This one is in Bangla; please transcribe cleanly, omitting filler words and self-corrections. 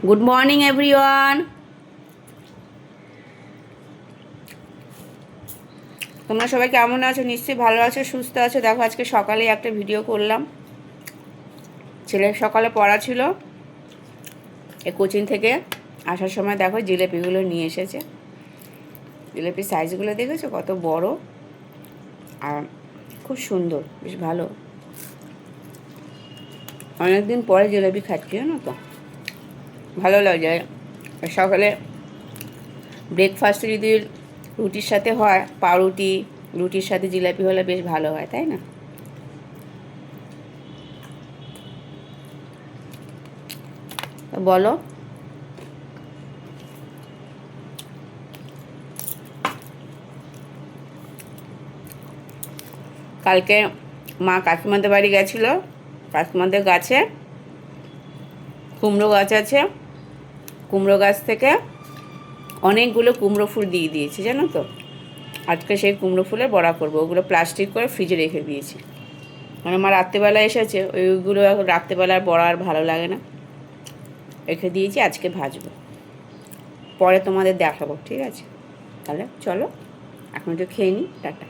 Good morning everyone. তোমরা সবাই কেমন আছো? নিশ্চয়ই ভালো আছো, সুস্থ আছো। দেখো আজকে সকালেই একটা ভিডিও করলাম। ছেলের সকালে পড়া ছিল, এই কোচিং থেকে আসার সময় দেখো জিলেপিগুলো নিয়ে এসেছে। জিলেপির সাইজগুলো দেখেছো কত বড় আর খুব সুন্দর, বেশ ভালো। অনেকদিন পরে জিলেপি খাচ্ছি, জানো তো, ভালো লাগে। সকালে ব্রেকফাস্ট যদি রুটির সাথে হয়, পাউরুটি রুটির সাথে জিলাপি হলে বেশ ভালো হয়, তাই না? বলো। কালকে মা কাকিমাদের বাড়ি গেছিলো। কাকিমাদের গাছে কুমড়ো গাছ আছে, কুমড়ো গাছ থেকে অনেকগুলো কুমড়ো ফুল দিয়ে দিয়েছি, জানো তো। আজকে সেই কুমড়ো ফুলের বড়া করবো। ওগুলো প্লাস্টিক করে ফ্রিজে রেখে দিয়েছি। মানে মা রাত্রেবেলা এসেছে, ওইগুলো এখন রাত্রেবেলার বড়া আর ভালো লাগে না, রেখে দিয়েছি। আজকে ভাজবো, পরে তোমাদের দেখাবো, ঠিক আছে? তাহলে চলো এখন একটু খেয়ে নিই। টাটা।